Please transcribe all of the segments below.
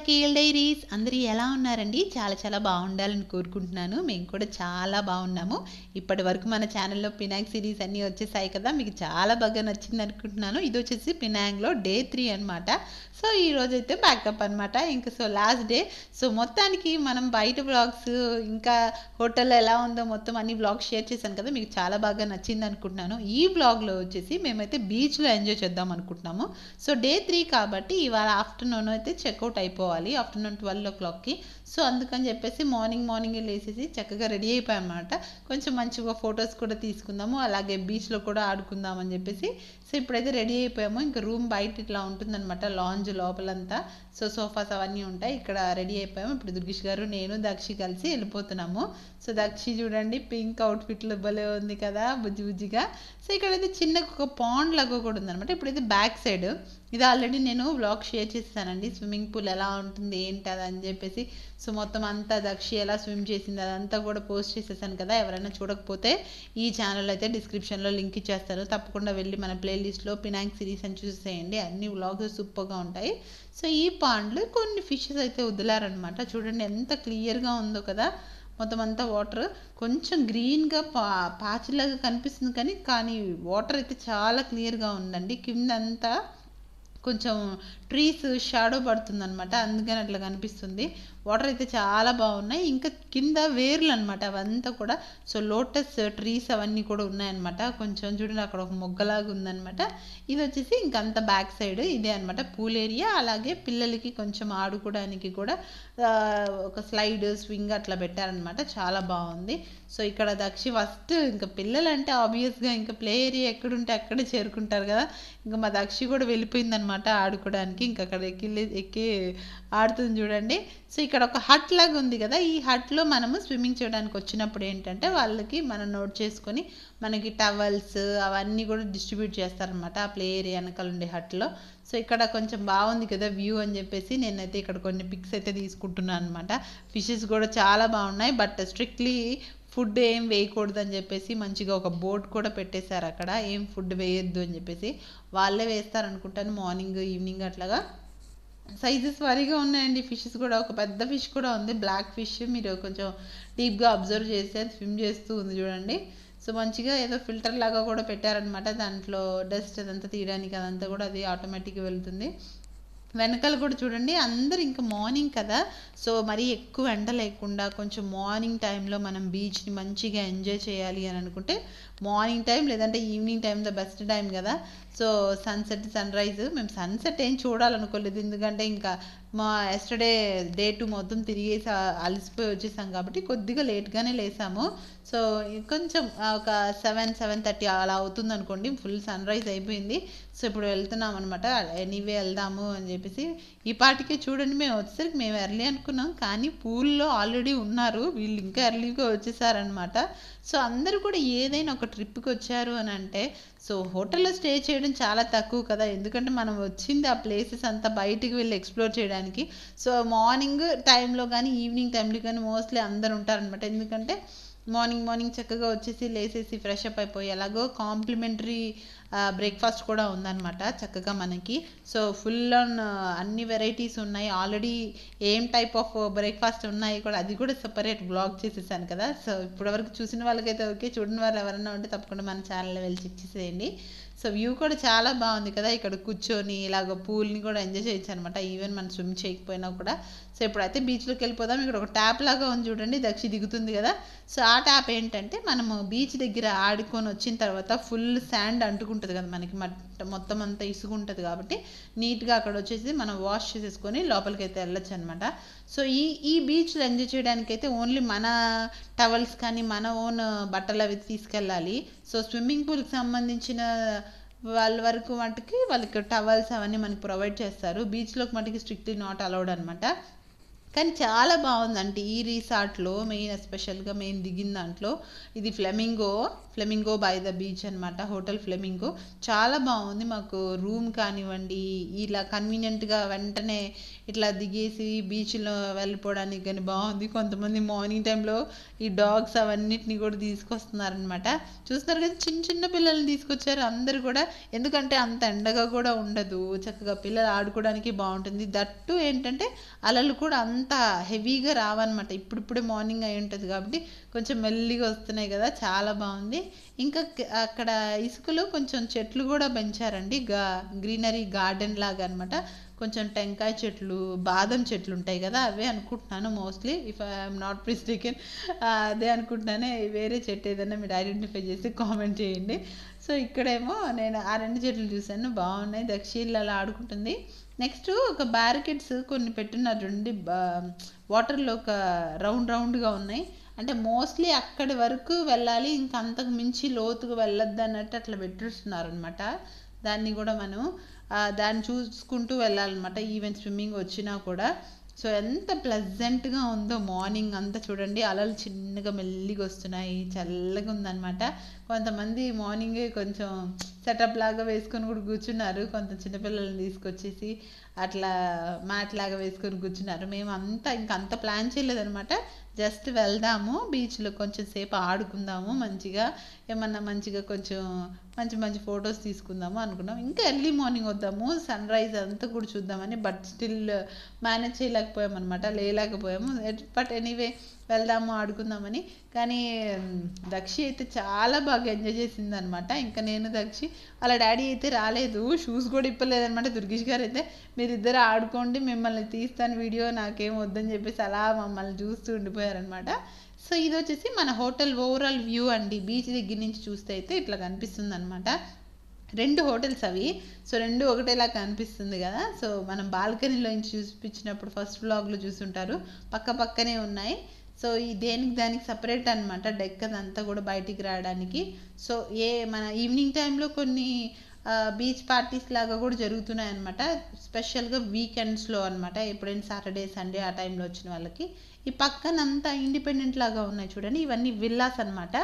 KL diaries అందరూ ఎలా ఉన్నారండి? చాలా చాలా బాగుండాలని కోరుకుంటున్నాను. మేము కూడా చాలా బాగున్నాము. ఇప్పటి వరకు మన ఛానల్లో పినాంగ్ సిరీస్ అన్నీ వచ్చేసాయి కదా, మీకు చాలా బాగా నచ్చింది అనుకుంటున్నాను. ఇది వచ్చేసి పినాంగ్లో డే 3 అనమాట. సో ఈ రోజైతే బ్యాకప్ అనమాట. ఇంకా లాస్ట్ డే. సో మొత్తానికి మనం బయట బ్లాగ్స్ ఇంకా హోటల్లో ఎలా ఉందో మొత్తం అన్ని బ్లాగ్స్ షేర్ చేశాను కదా, మీకు చాలా బాగా నచ్చింది అనుకుంటున్నాను. ఈ బ్లాగ్లో వచ్చేసి మేమైతే బీచ్లో ఎంజాయ్ చేద్దాం అనుకుంటున్నాము. సో డే 3 కాబట్టి ఇవాళ ఆఫ్టర్నూన్ అయితే చెక్అవుట్ అయిపోవాలి, ఆఫ్టర్నూన్ 12 o'clockకి. సో అందుకని చెప్పేసి మార్నింగే లేసేసి చక్కగా రెడీ అయిపోయాం అనమాట. కొంచెం మంచిగా ఫొటోస్ కూడా తీసుకుందాము, అలాగే బీచ్లో కూడా ఆడుకుందాం అని చెప్పేసి. సో ఇప్పుడైతే రెడీ అయిపోయాము. ఇంకా రూమ్ బయట ఇట్లా ఉంటుందన్నమాట, లాంజ్ లోపలంతా. సో సోఫాస్ అవన్నీ ఉంటాయి. ఇక్కడ రెడీ అయిపోయాము. ఇప్పుడు దుర్గేష్ గారు, నేను, దక్షి కలిసి వెళ్ళిపోతున్నాము. సో దక్షి చూడండి పింక్ అవుట్ఫిట్లో భలే ఉంది కదా, బుజ్జి బుజ్జిగా. సో ఇక్కడైతే చిన్న ఒక పాండ్ లాగా కూడా ఉందన్నమాట. ఇప్పుడైతే బ్యాక్ సైడ్ ఇది ఆల్రెడీ నేను వ్లాగ్ షేర్ చేస్తానండి, స్విమ్మింగ్ పూల్ ఎలా ఉంటుంది ఏంటి అది అని చెప్పేసి. సో మొత్తం అంతా దక్షి ఎలా స్విమ్ చేసింది అదంతా కూడా పోస్ట్ చేసేసాను కదా. ఎవరైనా చూడకపోతే ఈ ఛానల్ అయితే డిస్క్రిప్షన్లో లింక్ ఇచ్చేస్తాను, తప్పకుండా వెళ్ళి మన ప్లేలిస్ట్లో పినాంగ్ సిరీస్ అని చూసేయండి. అన్ని వ్లాగ్స్ సూపర్గా ఉంటాయి. సో ఈ పాండ్లో కొన్ని ఫిషెస్ అయితే వదిలారనమాట. చూడండి ఎంత క్లియర్గా ఉందో కదా, మొత్తం అంతా వాటర్ కొంచెం గ్రీన్గా పాచిలాగా కనిపిస్తుంది, కానీ వాటర్ అయితే చాలా క్లియర్గా ఉందండి. కిందంతా కొంచెం ట్రీస్ షాడో పడుతుంది అనమాట, అందుకని అట్లా కనిపిస్తుంది. వాటర్ అయితే చాలా బాగున్నాయి. ఇంకా కింద వేర్లు అనమాట అవంతా కూడా. సో లోటస్ ట్రీస్ అవన్నీ కూడా ఉన్నాయన్నమాట. కొంచెం చూడండి అక్కడ ఒక మొగ్గలాగా ఉందన్నమాట. ఇది వచ్చేసి ఇంకంత బ్యాక్ సైడ్ ఇదే అనమాట పూల్ ఏరియా. అలాగే పిల్లలకి కొంచెం ఆడుకోవడానికి కూడా ఒక స్లైడ్ స్వింగ్ అట్లా పెట్టారనమాట, చాలా బాగుంది. సో ఇక్కడ దక్షి ఫస్ట్ ఇంకా పిల్లలంటే ఆబ్వియస్గా ఇంకా ప్లే ఏరియా ఎక్కడుంటే అక్కడే చేరుకుంటారు కదా. ఇంకా మా దక్షి కూడా వెళ్ళిపోయిందనమాట ఆడుకోవడానికి. ఇంకా అక్కడ ఎక్కి ఆడుతుంది చూడండి. సో ఇక్కడ ఒక హట్ లాగా ఉంది కదా, ఈ హట్లో మనము స్విమ్మింగ్ చేయడానికి వచ్చినప్పుడు ఏంటంటే వాళ్ళకి మనం నోట్ చేసుకొని మనకి టవల్స్ అవన్నీ కూడా డిస్ట్రిబ్యూట్ చేస్తారనమాట ఆ ప్లే ఏరియా వెనకాల ఉండే హట్లో. సో ఇక్కడ కొంచెం బాగుంది కదా వ్యూ అని చెప్పేసి నేనైతే ఇక్కడ కొన్ని పిక్స్ అయితే తీసుకుంటున్నాను అనమాట. ఫిషెస్ కూడా చాలా బాగున్నాయి, బట్ స్ట్రిక్ట్లీ ఫుడ్ ఏం వేయకూడదు అని చెప్పేసి మంచిగా ఒక బోర్డ్ కూడా పెట్టేశారు అక్కడ, ఏం ఫుడ్ వేయొద్దు అని చెప్పేసి. వాళ్ళే వేస్తారనుకుంటాను మార్నింగ్ ఈవినింగ్ అట్లాగా. సైజెస్ వారీగా ఉన్నాయండి ఫిషెస్ కూడా. ఒక పెద్ద ఫిష్ కూడా ఉంది, బ్లాక్ ఫిష్. మీరు కొంచెం డీప్గా అబ్జర్వ్ చేస్తే స్విమ్ చేస్తూ ఉంది చూడండి. సో మంచిగా ఏదో ఫిల్టర్ లాగా కూడా పెట్టారనమాట, దాంట్లో డస్ట్ అదంతా తీయడానికి అదంతా కూడా అది ఆటోమేటిక్గా వెళ్తుంది. వెనకాల కూడా చూడండి, అందరు ఇంకా మార్నింగ్ కదా, సో మరీ ఎక్కువ ఎండ లేకుండా కొంచెం మార్నింగ్ టైంలో మనం బీచ్ని మంచిగా ఎంజాయ్ చేయాలి అని అనుకుంటే మార్నింగ్ టైం లేదంటే evening time the best time కదా. సో సన్సెట్ సన్ రైజ్, మేము సన్సెట్ ఏం చూడాలనుకోలేదు, ఎందుకంటే ఇంకా మా ఎస్టర్డే డే 2 మొత్తం తిరిగేసి అలసిపోయి వచ్చేసాం కాబట్టి కొద్దిగా లేట్గానే లేసాము. సో కొంచెం ఒక 7-7:30 అలా అవుతుంది అనుకోండి, ఫుల్ సన్ రైజ్ అయిపోయింది. సో ఇప్పుడు వెళ్తున్నాం అనమాట, ఎనీవే వెళ్దాము అని చెప్పేసి. ఈ పాటికే చూడండి మేము వచ్చేసరికి మేము ఎర్లీ అనుకున్నాం, కానీ పూల్లో ఆల్రెడీ ఉన్నారు వీళ్ళు, ఇంకా ఎర్లీగా వచ్చేసారనమాట. సో అందరూ కూడా ఏదైనా ఒక ట్రిప్కి వచ్చారు అని అంటే సో హోటల్లో స్టే చేయడం చాలా తక్కువ కదా, ఎందుకంటే మనం వచ్చింది ఆ ప్లేసెస్ అంతా బయటికి వెళ్ళి ఎక్స్ప్లోర్ చేయడానికి. సో మార్నింగ్ టైంలో కానీ ఈవినింగ్ టైంలో కానీ మోస్ట్లీ అందరు ఉంటారనమాట, ఎందుకంటే మార్నింగ్ చక్కగా వచ్చేసి లేసేసి ఫ్రెష్ అప్ అయిపోయి ఎలాగో కాంప్లిమెంటరీ బ్రేక్ఫాస్ట్ కూడా ఉందన్నమాట చక్కగా మనకి. సో ఫుల్ ఆన్ అన్ని వెరైటీస్ ఉన్నాయి ఆల్రెడీ, ఏం టైప్ ఆఫ్ బ్రేక్ఫాస్ట్ ఉన్నాయి కూడా అది కూడా సెపరేట్ బ్లాగ్ చేసేసాను కదా. సో ఇప్పటివరకు చూసిన వాళ్ళకైతే ఓకే, చూడని వాళ్ళు ఎవరైనా ఉంటే తప్పకుండా మన ఛానల్లో వెళ్ళి చెక్ చేసేయండి. సో వ్యూ కూడా చాలా బాగుంది కదా, ఇక్కడ కూర్చొని ఇలాగ పూల్ని కూడా ఎంజాయ్ చేయొచ్చు అనమాట, ఈవెన్ మనం స్విమ్ చేయకపోయినా కూడా. సో ఇప్పుడైతే బీచ్లోకి వెళ్ళిపోదాం. ఇక్కడ ఒక ట్యాప్ లాగా ఉంది చూడండి, దక్షి దిగుతుంది కదా. సో ఆ ట్యాప్ ఏంటంటే మనము బీచ్ దగ్గర ఆడుకొని వచ్చిన తర్వాత ఫుల్ శాండ్ అంటుకుంటుంది కదా మనకి, మొత్తం అంతా ఇసుగు ఉంటుంది కాబట్టి నీట్గా అక్కడ వచ్చేసి మనం వాష్ చేసేసుకొని లోపలికి అయితే వెళ్ళొచ్చు అనమాట. సో ఈ బీచ్లో ఎంజాయ్ చేయడానికి అయితే ఓన్లీ మన టవల్స్ కానీ మన ఓన్ బట్టలు అవి తీసుకెళ్ళాలి. సో స్విమ్మింగ్ పూల్కి సంబంధించిన వాళ్ళ వరకు మటుకి వాళ్ళకి టవల్స్ అవన్నీ మనకి ప్రొవైడ్ చేస్తారు, బీచ్లోకి మటుకి స్ట్రిక్ట్లీ నాట్ అలౌడ్ అనమాట. కానీ చాలా బాగుందంటే ఈ రిసార్ట్లో మెయిన్ ఎస్పెషల్గా మేము దిగిన దాంట్లో ఇది ఫ్లెమింగో బై ద బీచ్ అనమాట, హోటల్ ఫ్లెమింగో. చాలా బాగుంది. మాకు రూమ్ కానివ్వండి ఇలా కన్వీనియంట్గా వెంటనే ఇట్లా దిగేసి బీచ్లో వెళ్ళిపోవడానికి కానీ బాగుంది. కొంతమంది మార్నింగ్ టైంలో ఈ డాగ్స్ అవన్నిటిని కూడా తీసుకొస్తున్నారనమాట. చూస్తున్నారు కదా, చిన్న చిన్న పిల్లల్ని తీసుకొచ్చారు అందరు కూడా. ఎందుకంటే అంత ఎండగా కూడా ఉండదు, చక్కగా పిల్లలు ఆడుకోవడానికి బాగుంటుంది. దట్టు ఏంటంటే అలలు కూడా అంత హెవీగా రావన్నమాట. ఇప్పుడిప్పుడే మార్నింగ్ అయి ఉంటుంది కాబట్టి కొంచెం మెల్లిగా వస్తున్నాయి కదా, చాలా బాగుంది. ఇంకా అక్కడ ఇసుకలో కొంచెం చెట్లు కూడా పెంచారండి, గ్రీనరీ గార్డెన్ లాగా అనమాట. కొంచెం టెంకాయ చెట్లు, బాదం చెట్లు ఉంటాయి కదా, అవే అనుకుంటున్నాను mostly, if I'm not mistaken. అదే అనుకుంటున్నానే. వేరే చెట్టు ఏదైనా మీరు ఐడెంటిఫై చేసి కామెంట్ చేయండి. సో ఇక్కడేమో నేను ఆ 2 చెట్లు చూశాను, బాగున్నాయి. దక్షిణ్ అలా ఆడుకుంటుంది. నెక్స్ట్ ఒక బ్యారికేడ్స్ కొన్ని పెట్టున్నారు చూడండి, వాటర్లో ఒక రౌండ్గా ఉన్నాయి. అంటే మోస్ట్లీ అక్కడి వరకు వెళ్ళాలి, ఇంకా అంతకు మించి లోతుకు వెళ్ళొద్దు అన్నట్టు అట్లా పెట్టిస్తున్నారు అనమాట. దాన్ని కూడా మనం దాన్ని చూసుకుంటూ వెళ్ళాలన్నమాట, ఈవెన్ స్విమ్మింగ్ వచ్చినా కూడా. సో ఎంత ప్లెజెంట్గా ఉందో మార్నింగ్ అంతా చూడండి. అలలు చిన్నగా మెల్లిగా వస్తున్నాయి, చల్లగా ఉందన్నమాట. కొంతమంది మార్నింగే కొంచెం సెటప్ లాగా వేసుకొని కూడా కూర్చున్నారు, కొంత చిన్నపిల్లల్ని తీసుకొచ్చేసి అట్లా మ్యాట్ లాగా వేసుకొని కూర్చున్నారు. మేము ఇంకంత ప్లాన్ చేయలేదన్నమాట. జస్ట్ వెళ్దాము బీచ్లో కొంచెం సేపు ఆడుకుందాము, మంచిగా ఏమన్నా మంచిగా కొంచెం మంచి ఫొటోస్ తీసుకుందాము అనుకున్నాం. ఇంకా ఎర్లీ మార్నింగ్ వద్దాము, సన్ రైజ్ అంతా కూడా చూద్దామని. బట్ స్టిల్ మేనేజ్ చేయలేకపోయాము అనమాట, లేలేకపోయాము. బట్ ఎనీవే వెళ్దాము ఆడుకుందామని. కానీ దక్షి అయితే చాలా బాగా ఎంజాయ్ చేసింది అనమాట. ఇంకా నేను దక్షి వాళ్ళ డాడీ అయితే రాలేదు, షూస్ కూడా ఇప్పలేదనమాట. దుర్గేష్ గారు అయితే మీరిద్దరు ఆడుకోండి, మిమ్మల్ని తీస్తాను వీడియో, నాకేం వద్దని చెప్పేసి అలా మమ్మల్ని చూస్తూ ఉండిపోయారనమాట. సో ఇది వచ్చేసి మన హోటల్ ఓవరాల్ వ్యూ అండి. బీచ్ దగ్గర నుంచి చూస్తే అయితే ఇట్లా కనిపిస్తుంది అనమాట. 2 హోటల్స్ అవి. సో 2 ఒకటేలా కనిపిస్తుంది కదా. సో మనం బాల్కనీలో నుంచి చూపించినప్పుడు ఫస్ట్ వ్లాగ్లో చూసుంటారు, పక్కనే ఉన్నాయి. సో ఈ దానికి సపరేట్ అనమాట డెక్, అదంతా కూడా బయటికి రావడానికి. సో మన ఈవినింగ్ టైంలో కొన్ని బీచ్ పార్టీస్ లాగా కూడా జరుగుతున్నాయి అనమాట, స్పెషల్గా వీకెండ్స్లో అనమాట. ఎప్పుడైనా సాటర్డే సండే ఆ టైంలో వచ్చిన వాళ్ళకి. ఈ పక్కనంతా ఇండిపెండెంట్ లాగా ఉన్నాయి చూడండి, ఇవన్నీ విల్లాస్ అనమాట.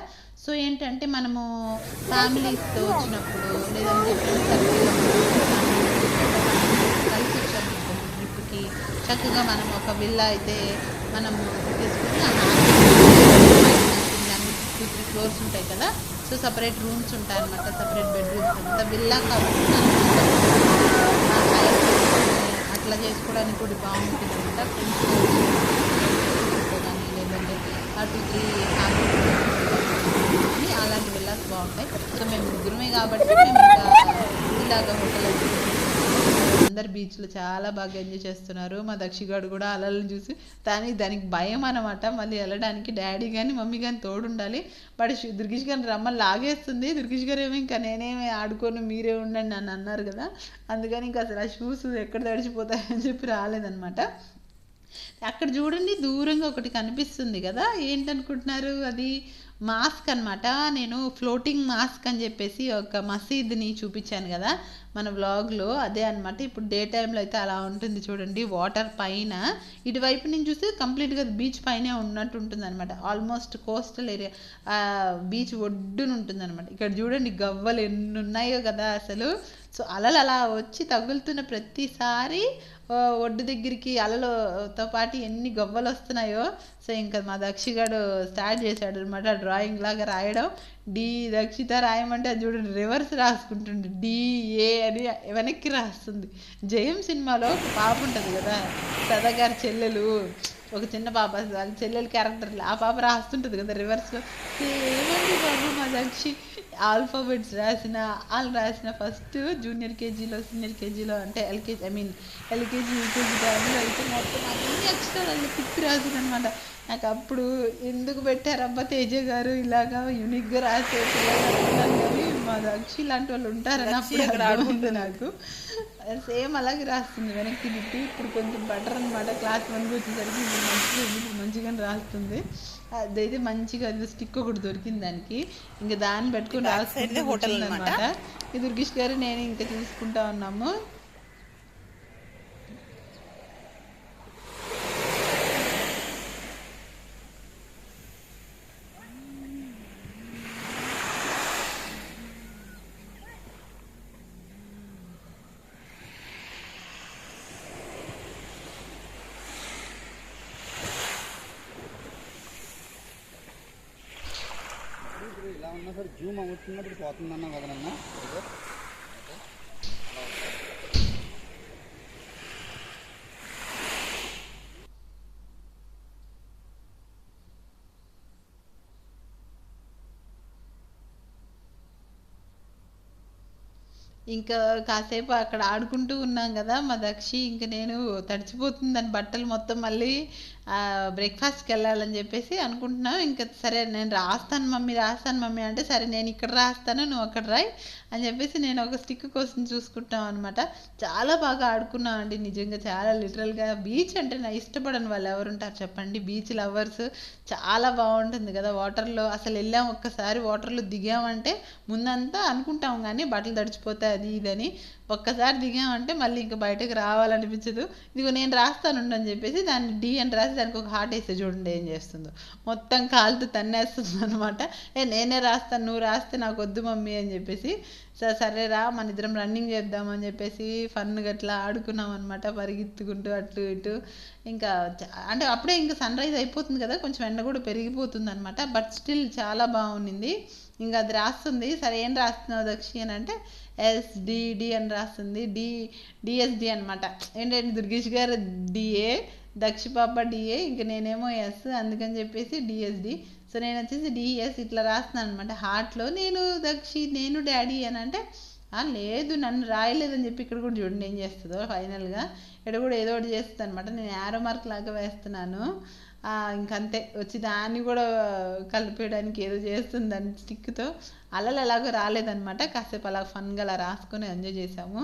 సో ఏంటంటే మనము ఫ్యామిలీస్తో వచ్చినప్పుడు లేదంటే కలిసి వచ్చాము ట్రిప్కి, చక్కగా మనం ఒక విల్లా అయితే మనం తీసుకుని 2-3 ఫ్లోర్స్ ఉంటాయి కదా. సో సపరేట్ రూమ్స్ ఉంటాయి అన్నమాట, సపరేట్ బెడ్రూమ్స్. అంతా విల్లా కాబట్టి అట్లా చేసుకోవడానికి కూడా బాగుంటుంది అనమాట. ఫ్రెండ్స్ కానీ లేదంటే 2-3 ఫ్యామిలీ అలాంటి విల్లాస్ బాగుంటాయి. సో మేము ముగ్గురమే కాబట్టి మేము ఇలాగ హోటల్ అందరు బీచ్లో చాలా బాగా ఎంజాయ్ చేస్తున్నారు. మా దక్షిగాడు కూడా అలలను చూసి దానికి భయం అనమాట, మళ్ళీ వెళ్ళడానికి డాడీ కానీ మమ్మీ కానీ తోడుండాలి. బట్ దుర్గేష్ గారిని రమ్మని లాగేస్తుంది. దుర్గేష్ గారు ఏమో ఇంకా నేనేమి ఆడుకోను, మీరే ఉండండి అని అన్నారు కదా, అందుకని ఇంకా అసలు ఆ షూస్ ఎక్కడ తడిచిపోతాయని చెప్పి రాలేదనమాట. అక్కడ చూడండి దూరంగా ఒకటి కనిపిస్తుంది కదా, ఏంటనుకుంటున్నారు, అది మాస్క్ అనమాట. నేను ఫ్లోటింగ్ మాస్క్ అని చెప్పేసి ఒక మసీద్ని చూపించాను కదా మన వ్లాగ్లో, అదే అనమాట. ఇప్పుడు డే టైంలో అయితే అలా ఉంటుంది చూడండి, వాటర్ పైన ఇటువైపు నుంచి చూస్తే కంప్లీట్గా బీచ్ పైనే ఉన్నట్టు ఉంటుంది అనమాట. ఆల్మోస్ట్ కోస్టల్ ఏరియా, బీచ్ ఒడ్డున ఉంటుంది అనమాట. ఇక్కడ చూడండి గవ్వలు ఎన్ని ఉన్నాయో కదా అసలు. సో అలలు అలా వచ్చి తగులుతున్న ప్రతిసారి ఒడ్డు దగ్గరికి అలలతో పాటు ఎన్ని గవ్వలు వస్తున్నాయో. సో ఇంకా మా దక్షిగాడు స్టార్ట్ చేశాడు అనమాట డ్రాయింగ్ లాగా రాయడం. దక్షిత రాయమంటే అది చూడండి రివర్స్ రాసుకుంటుండే, DA అని వెనక్కి రాస్తుంది. జయం సినిమాలో ఒక పాప ఉంటుంది కదా, సదాగారి చెల్లెలు, ఒక చిన్న పాప, వాళ్ళ చెల్లెలు క్యారెక్టర్, ఆ పాప రాస్తుంటుంది కదా రివర్స్లో. ఏమండి బాబు మా దక్షి ఆల్ఫాబెట్స్ రాసిన ఫస్ట్ జూనియర్ కేజీలో సీనియర్ కేజీలో అంటే ఎల్కేజీ యూకేజీ టైంలో అయితే మొత్తం అన్ని అక్షరాలు తిప్పి రాసింది అనమాట. నాకు అప్పుడు ఎందుకు పెట్టారబ్బా తేజ గారు ఇలాగా యూనిక్గా రాసే కానీ మా దక్షి ఇలాంటి వాళ్ళు ఉంటారని అప్పుడు అడుగుతుంది నాకు. సేమ్ అలాగే రాస్తుంది వెనక్కి తిప్పి. ఇప్పుడు కొంచెం బెటర్ అనమాట, క్లాస్ 1కి వచ్చేసరికి మంచిగానే రాస్తుంది. అదైతే మంచిగా స్టిక్ ఒకటి దొరికింది దానికి, ఇంకా దాన్ని పెట్టుకుని రాసుకుంటే హోటల్ అనమాట. ఈ దుర్గేష్ గారు నేను ఇంకా చూసుకుంటా ఉన్నాము. సరే జూమ్ అవుతున్నప్పుడు పోతుందన్నా కదనన్నా. ఇంకా కాసేపు అక్కడ ఆడుకుంటూ ఉన్నాం కదా మా దక్షి, ఇంక నేను తడిచిపోతుందని బట్టలు మొత్తం మళ్ళీ బ్రేక్ఫాస్ట్కి వెళ్ళాలని చెప్పేసి అనుకుంటున్నాం. ఇంకా సరే నేను రాస్తాను మమ్మీ అంటే, సరే నేను ఇక్కడ రాస్తాను నువ్వు అక్కడ రాయి అని చెప్పేసి నేను ఒక స్టిక్ కోసం చూసుకుంటాం అనమాట. చాలా బాగా ఆడుకున్నాం అండి నిజంగా, చాలా లిటరల్గా. బీచ్ అంటే నా ఇష్టపడని వాళ్ళు ఎవరుంటారు చెప్పండి, బీచ్ లవర్స్. చాలా బాగుంటుంది కదా వాటర్లో. అసలు వెళ్ళాం ఒక్కసారి వాటర్లో దిగామంటే ముందంతా అనుకుంటాం కానీ బట్టలు తడిచిపోతాయి అది ఇదని, ఒక్కసారి దిగామంటే మళ్ళీ ఇంకా బయటకు రావాలనిపించదు. ఇదిగో నేను రాస్తాను అని చెప్పేసి దాన్ని డి అని రాసి దానికి ఒక హార్ట్ వేస్తే చూడండి ఏం చేస్తుందో, మొత్తం కాలుతో తన్నేస్తుంది అనమాట. నేనే రాస్తాను నువ్వు రాస్తే నాకు వద్దు మమ్మీ అని చెప్పేసి, సరే రా మన ఇద్దరం రన్నింగ్ చేద్దామని చెప్పేసి ఫన్గా అట్లా ఆడుకున్నాం అనమాట, పరిగెత్తుకుంటూ అటు ఇటు. ఇంకా అంటే అప్పుడే ఇంకా సన్ రైజ్ అయిపోతుంది కదా, కొంచెం ఎండ కూడా పెరిగిపోతుంది అనమాట. బట్ స్టిల్ చాలా బాగుంది. ఇంకా అది రాస్తుంది. సరే ఏం రాస్తున్నావు దక్షి అని అంటే, ఎస్డిడి అని రాస్తుంది. డిఎస్డి అనమాట. ఏంటంటే దుర్గేష్ గారు డిఏ, దక్షి పాప డిఏ, ఇంక నేనేమో ఎస్, అందుకని చెప్పేసి డిఎస్డి. సో నేను వచ్చేసి డిఎస్ ఇట్లా రాస్తున్నాను అనమాట హార్ట్లో. నేను డాడీ అని అంటే, లేదు నన్ను రాయలేదని చెప్పి ఇక్కడ కూడా చూడండి ఏం చేస్తుందో ఫైనల్గా. ఇక్కడ కూడా ఏదో ఒకటి చేస్తుంది అనమాట. నేను యారో మార్క్ లాగా వేస్తున్నాను. ఇంకంతే వచ్చి దాన్ని కూడా కలిపేయడానికి ఏదో చేస్తుంది దాని స్టిక్తో. అలలు ఎలాగో రాలేదనమాట, కాసేపు అలా ఫన్గా అలా రాసుకొని ఎంజాయ్ చేసాము.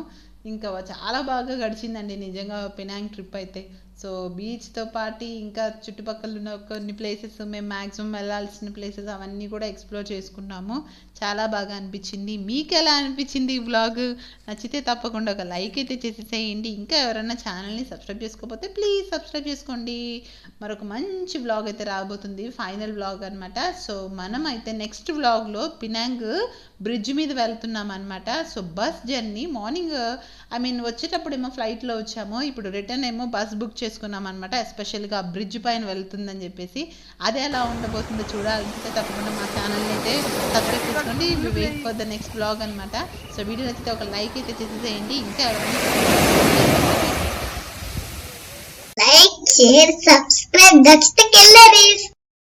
ఇంకా చాలా బాగా గడిచిందండి నిజంగా పెనాంగ్ ట్రిప్ అయితే. సో బీచ్తో పాటు ఇంకా చుట్టుపక్కల ఉన్న కొన్ని ప్లేసెస్, మేము మ్యాక్సిమం వెళ్ళాల్సిన ప్లేసెస్ అవన్నీ కూడా ఎక్స్ప్లోర్ చేసుకున్నాము. చాలా బాగా అనిపించింది. మీకు ఎలా అనిపించింది ఈ వ్లాగ్? నచ్చితే తప్పకుండా ఒక లైక్ అయితే చేసేసేయండి. ఇంకా ఎవరైనా ఛానల్ని సబ్స్క్రైబ్ చేసుకోకపోతే ప్లీజ్ సబ్స్క్రైబ్ చేసుకోండి. మరొక మంచి వ్లాగ్ అయితే రాబోతుంది, ఫైనల్ వ్లాగ్ అనమాట. సో మనం అయితే నెక్స్ట్ వ్లాగ్లో పినాంగ్ బ్రిడ్జ్ మీద వెళ్తున్నాం అనమాట. సో బస్ జర్నీ మార్నింగ్ వచ్చేటప్పుడు ఏమో ఫ్లైట్లో వచ్చాము, ఇప్పుడు రిటర్న్ ఏమో బస్ బుక్ చేసుకున్నాం అనమాట. ఎస్పెషల్గా బ్రిడ్జ్ పైన వెళ్తుందని చెప్పేసి. అది ఎలా ఉండబోతుందో చూడాలంటే తప్పకుండా మా ఛానల్ని అయితే సబ్స్క్రైబ్ చేసుకోండి. Wait for the next blog అనమాట. సో వీడియో నచ్చితే ఒక లైక్ అయితే చేసేసేయండి. ఇంకా like share subscribe, that's the killer is